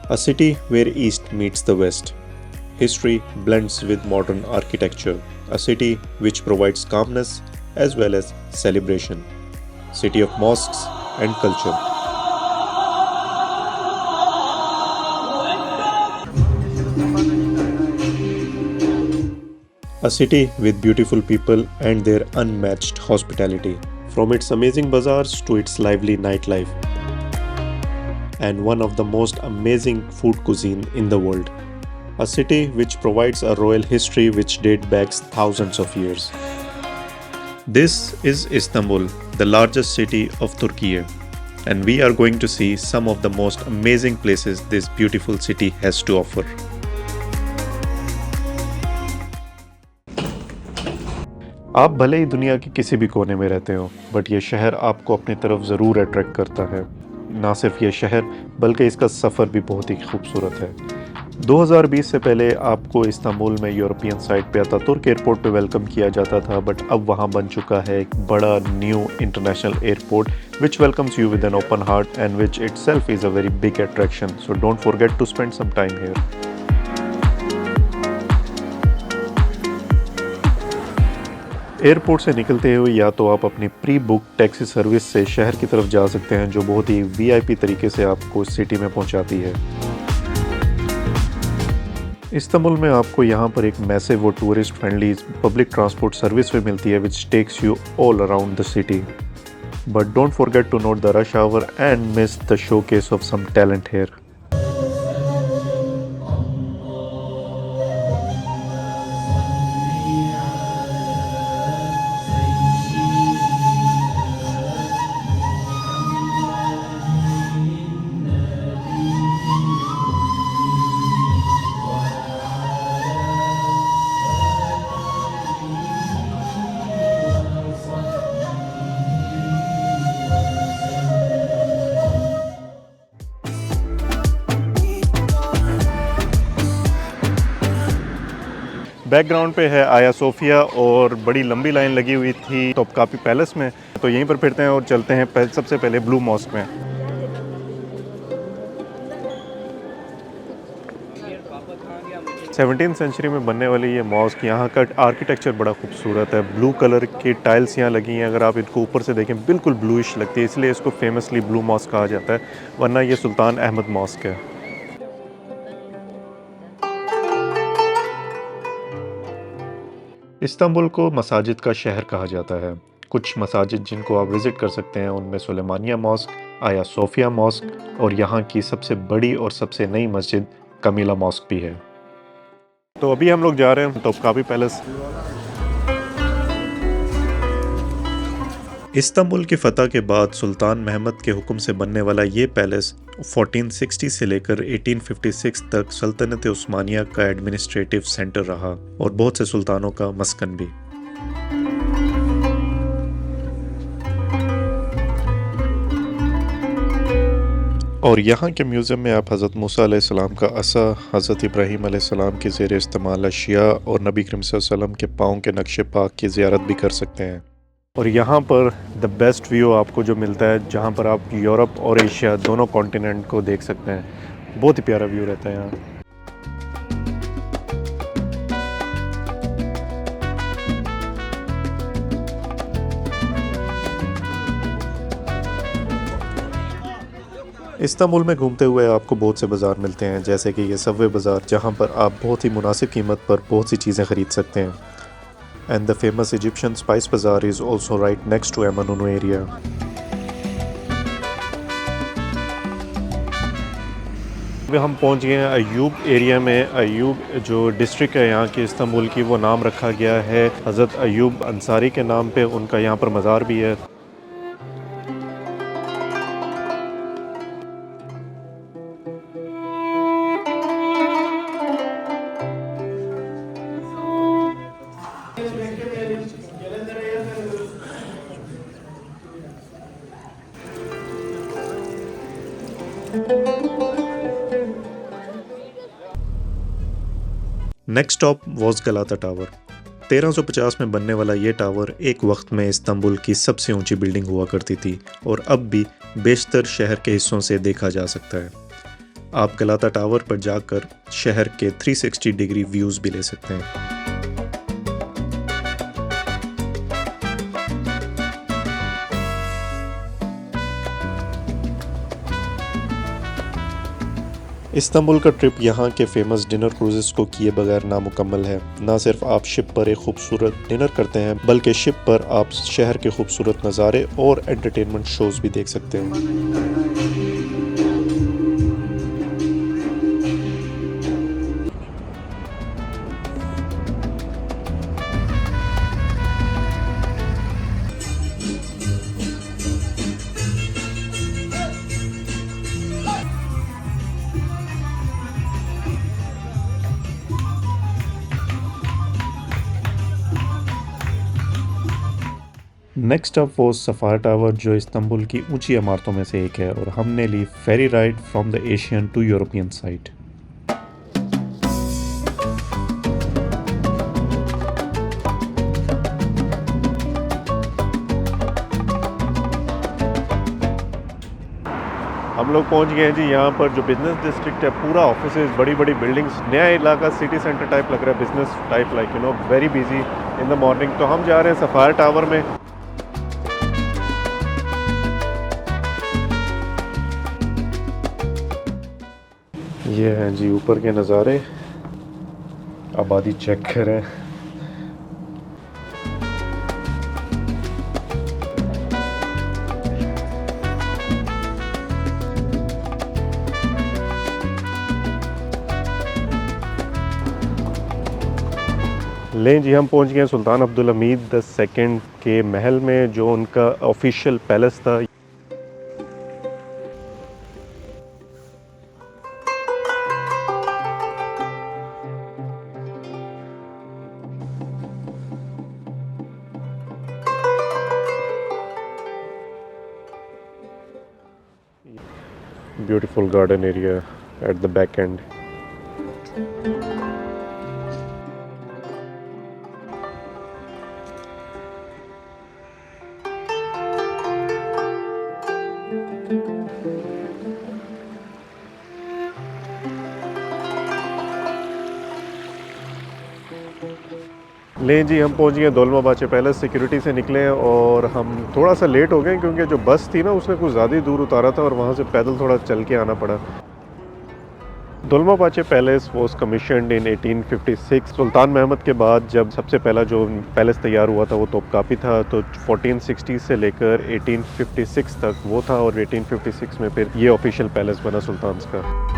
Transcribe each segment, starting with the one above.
A city where East meets the West. History blends with modern architecture. A city which provides calmness as well as celebration. City of mosques and culture. A city with beautiful people and their unmatched hospitality. From its amazing bazaars to its lively nightlife. And one of the most amazing food cuisine in the world. A city which provides a royal history which dates back thousands of years. This is Istanbul, the largest city of Turkey, and we are going to see some of the most amazing places this beautiful city has to offer. आप भले ही दुनिया के किसी भी कोने में रहते हो, बट ये शहर आपको अपनी तरफ ज़रूर अट्रैक्ट करता है। ना सिर्फ ये शहर बल्कि इसका सफ़र भी बहुत ही खूबसूरत है। 2020 से पहले आपको इस्तांबुल में यूरोपियन साइड पे अतातुर्क एयरपोर्ट पे वेलकम किया जाता था, बट अब वहाँ बन चुका है एक बड़ा new international airport which welcomes you with an open heart and which itself is a very big attraction, so don't forget to spend some time here. Airport से निकलते हुए या तो आप अपनी प्री बुक टैक्सी सर्विस से शहर की तरफ जा सकते हैं, जो बहुत ही वीआईपी तरीके से आपको सिटी में पहुंचाती है। इस्तांबुल में आपको यहाँ पर एक मैसिव और tourist friendly public transport service भी मिलती है which takes you all around the city. But don't forget to note the rush hour and miss the showcase of some talent here. Background पे है आया सोफिया और बड़ी लंबी लाइन लगी हुई थी तोपकापी पैलेस में, तो यहीं पर फिरते हैं और चलते हैं सबसे पहले ब्लू मॉस्क में। सेवनटीन सेंचुरी में बनने वाली ये मॉस्क, यहाँ का आर्किटेक्चर बड़ा खूबसूरत है। ब्लू कलर की टाइल्स यहाँ लगी हैं, अगर आप इनको ऊपर से देखें बिल्कुल ब्लूइश लगती है, इसलिए इसको फेमसली ब्लू मॉस्क कहा जाता है, वरना ये सुल्तान अहमद मॉस्क है। इस्तांबुल को मसाजिद का शहर कहा जाता है। कुछ मसाजिद जिनको आप विज़िट कर सकते हैं उनमें सुलेमानिया मॉस्क, आया सोफिया मॉस्क और यहाँ की सबसे बड़ी और सबसे नई मस्जिद कमीला मॉस्क भी है। तो अभी हम लोग जा रहे हैं तोपकापी पैलेस। इस्तांबुल की फतह के बाद सुल्तान महमद के हुक्म से बनने वाला ये पैलेस 1460 से लेकर 1856 तक सल्तनत उस्मानिया का एडमिनिस्ट्रेटिव सेंटर रहा और बहुत से सुल्तानों का मस्कन भी। और यहाँ के म्यूज़ियम में आप हज़रत मूसा अलैहिस्सलाम का असा, हज़रत इब्राहीम अलैहिस्सलाम के ज़ेर इस्तेमाल अशिया और नबी करीम सल्लल्लाहु अलैहि वसल्लम के पाँव के नक्शे पाक की ज़ियारत भी कर सकते हैं। और यहाँ पर द बेस्ट व्यू आपको जो मिलता है, जहाँ पर आप यूरोप और एशिया दोनों कॉन्टिनेंट को देख सकते हैं। बहुत ही प्यारा व्यू रहता है यहाँ। इस्तांबुल में घूमते हुए आपको बहुत से बाज़ार मिलते हैं, जैसे कि ये सबवे बाज़ार, जहाँ पर आप बहुत ही मुनासिब कीमत पर बहुत सी चीज़ें ख़रीद सकते हैं। And the famous Egyptian spice bazaar is also right next to Emanunu area. अभी हम पहुंच गए हैं अयूब एरिया में। अयूब जो डिस्ट्रिक्ट है यहाँ की इस्तांबुल की, वो नाम रखा गया है हज़रत अयूब अंसारी के नाम पे, उनका यहाँ पर मज़ार भी है। Next stop was Galata tower. 1350 में बनने वाला ये टावर एक वक्त में इस्तांबुल की सबसे ऊंची बिल्डिंग हुआ करती थी और अब भी बेशतर शहर के हिस्सों से देखा जा सकता है। आप गलाता टावर पर जाकर शहर के 360 डिग्री व्यूज भी ले सकते हैं। इस्तांबुल का ट्रिप यहाँ के फेमस डिनर क्रूजेस को किए बगैर नामुकम्मल है। ना सिर्फ आप शिप पर एक खूबसूरत डिनर करते हैं, बल्कि शिप पर आप शहर के खूबसूरत नज़ारे और एंटरटेनमेंट शोज भी देख सकते हैं। नेक्स्ट अप वो सफ़ार टावर, जो इस्तांबुल की ऊंची इमारतों में से एक है, और हमने ली ferry ride from the Asian to European side. हम लोग पहुंच गए हैं जी यहाँ पर, जो बिजनेस डिस्ट्रिक्ट है, पूरा ऑफिसेज, बड़ी बड़ी बिल्डिंग्स, नया इलाका, सिटी सेंटर टाइप लग रहा है, business type, like very busy in the morning. तो हम जा रहे हैं सफ़ार टावर में। ये हैं जी ऊपर के नज़ारे, आबादी चेक करें। लें जी, हम पहुंच गए सुल्तान अब्दुल हमीद द सेकंड के महल में, जो उनका ऑफिशियल पैलेस था। Beautiful garden area at the back end. लें जी, हम पहुंच गए दोलमाबाचे पैलेस। सिक्योरिटी से निकले और हम थोड़ा सा लेट हो गए, क्योंकि जो बस थी ना, उसने कुछ ज़्यादा ही दूर उतारा था और वहाँ से पैदल थोड़ा चल के आना पड़ा। दोलमाबाचे पैलेस वॉज कमीशन्ड इन 1856। सुल्तान महमद के बाद जब सबसे पहला जो पैलेस तैयार हुआ था वो तोपकापी था, तो 1460 से लेकर 1856 तक वो था, और 1856 में फिर ये ऑफिशियल पैलेस बना सुल्तान का।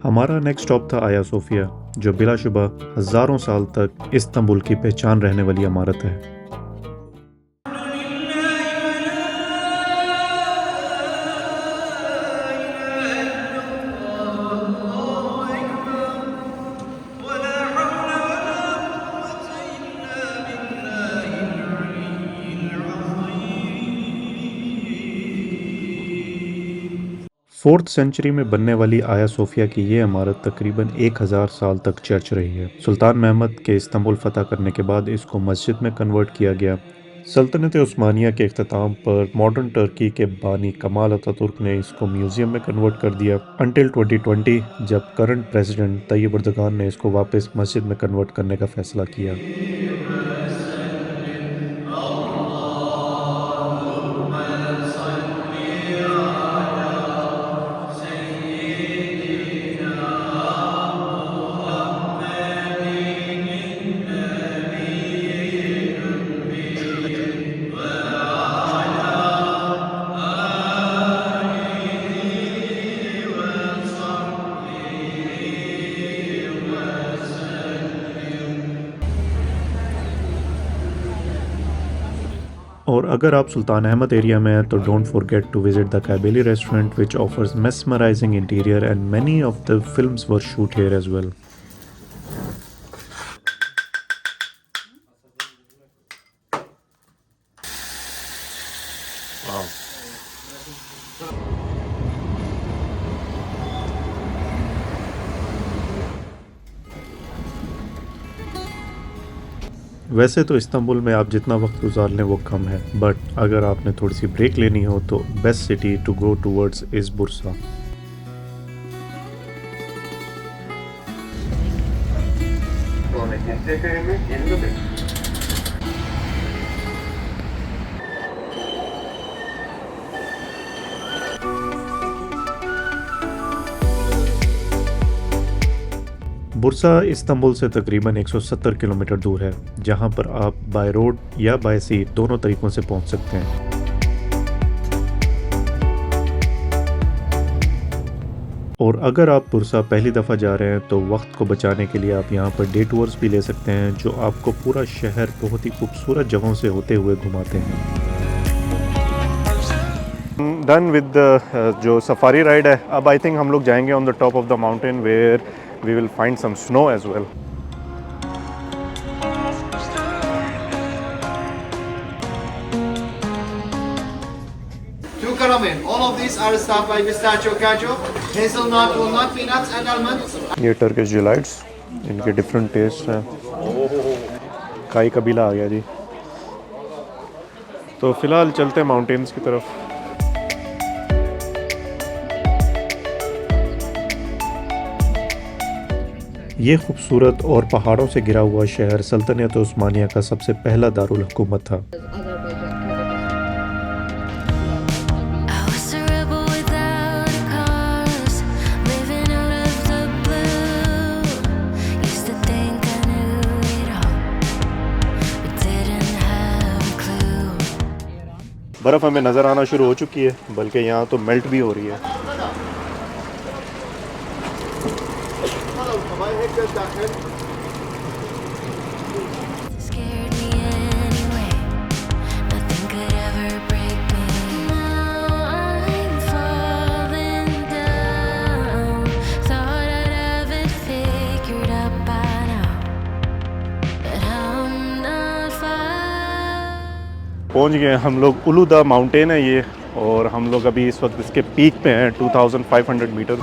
हमारा नेक्स्ट स्टॉप था आया सोफिया, जो बिलाशुबा हज़ारों साल तक इस्तांबुल की पहचान रहने वाली इमारत है। फोर्थ सेंचुरी में बनने वाली आया सोफिया की ये इमारत तकरीबन 1000 साल तक चर्च रही है। सुल्तान महमद के इस्तांबुल फतह करने के बाद इसको मस्जिद में कन्वर्ट किया गया। सल्तनत उस्मानिया के इख्तिताम पर मॉडर्न टर्की के बानी कमाल अतातुर्क ने इसको म्यूज़ियम में कन्वर्ट कर दिया, अंटिल 2020, जब करंट प्रेसिडेंट तैयब एर्दोगान ने इसको वापस मस्जिद में कन्वर्ट करने का फैसला किया। और अगर आप सुल्तान अहमद एरिया में हैं तो don't forget to visit the Kabeli restaurant, which offers mesmerizing interior and many of the films were shoot here as well. वैसे तो इस्तांबुल में आप जितना वक्त गुजार लें वो कम है, बट अगर आपने थोड़ी सी ब्रेक लेनी हो तो best city to go towards is Bursa. Bursa Istanbul से तकरीबन 170 किलोमीटर दूर है, जहां पर आप बाय रोड या बाय सी दोनों तरीक़ों से पहुंच सकते हैं। और अगर आप बुरसा पहली दफ़ा जा रहे हैं तो वक्त को बचाने के लिए आप यहां पर डे टूर्स भी ले सकते हैं, जो आपको पूरा शहर बहुत ही खूबसूरत जगहों से होते हुए घुमाते हैं। डन विद जो सफारी राइड है, अब आई थिंक हम लोग जाएंगे on the top of the mountain where we will find some snow as well. Two caramel. All of these are stuffed by pistachio, cashew, hazelnut, walnut, peanuts, and almonds. ये Turkish delights, इनके different test हैं। काई कबीला आ गया जी। तो फ़िलहाल चलते हैं माउंटेन्स की तरफ। ये खूबसूरत और पहाड़ों से घिरा हुआ शहर सल्तनत उस्मानिया का सबसे पहला दारुल हुकूमत था। बर्फ़ हमें नज़र आना शुरू हो चुकी है, बल्कि यहाँ तो मेल्ट भी हो रही है। पहुंच गए हम लोग। उलूदा माउंटेन है ये, और हम लोग अभी इस वक्त इसके पीक पे हैं 2500 मीटर।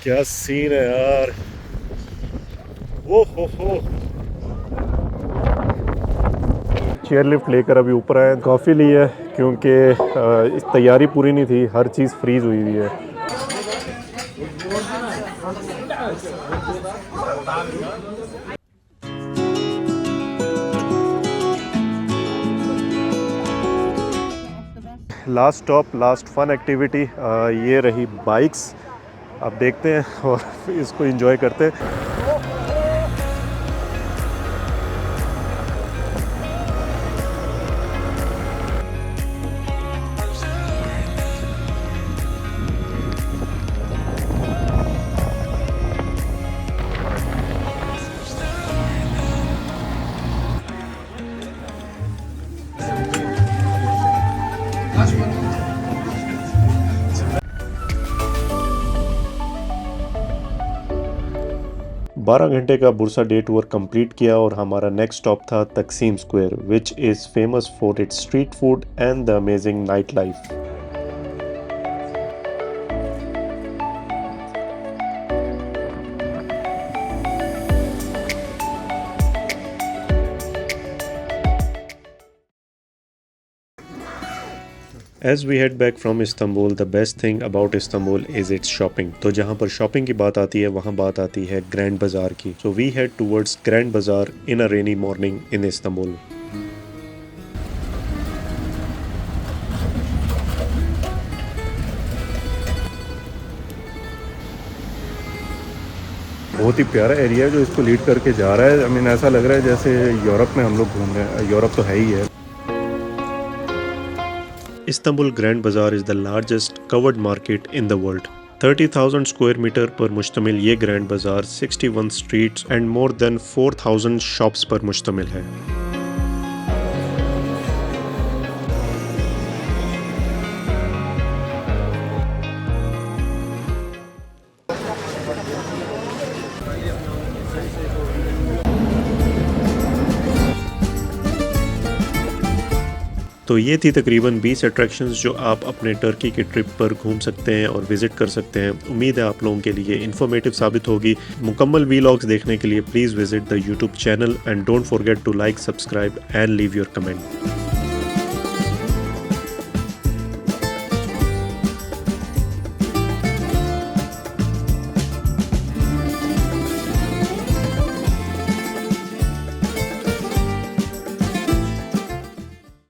क्या सीन है यार, हो। चेयर लिफ्ट लेकर अभी ऊपर आए, कॉफ़ी ली है क्योंकि इस तैयारी पूरी नहीं थी, हर चीज़ फ्रीज़ हुई हुई है। Last stop, last fun activity ये रही बाइक्स। अब देखते हैं और इसको एंजॉय करते हैं। बारह घंटे का बुरसा डे टूर कंप्लीट किया और हमारा नेक्स्ट स्टॉप था तकसीम square, which is famous for its street food and the amazing night life. As we head back from Istanbul, the best thing about Istanbul is its shopping. तो जहाँ पर shopping की बात आती है वहाँ बात आती है ग्रैंड बाज़ार की। So we head towards Grand Bazaar in a rainy morning in Istanbul. बहुत ही प्यारा एरिया है जो इसको लीड करके जा रहा है। I mean, ऐसा लग रहा है जैसे यूरोप में हम लोग घूम रहे हैं। यूरोप तो है ही है। Istanbul Grand Bazaar is the largest covered market in the world. 30,000 square meter पर मुश्तमिल ये ग्रैंड बाज़ार 61 streets and more than 4,000 shops पर मुश्तमिल है। तो ये थी तकरीबन 20 अट्रैक्शंस जो आप अपने टर्की के ट्रिप पर घूम सकते हैं और विजिट कर सकते हैं। उम्मीद है आप लोगों के लिए इन्फॉर्मेटिव साबित होगी। मुकम्मल वीलॉग्स देखने के लिए please visit the YouTube channel and don't forget to like, subscribe and leave your comment.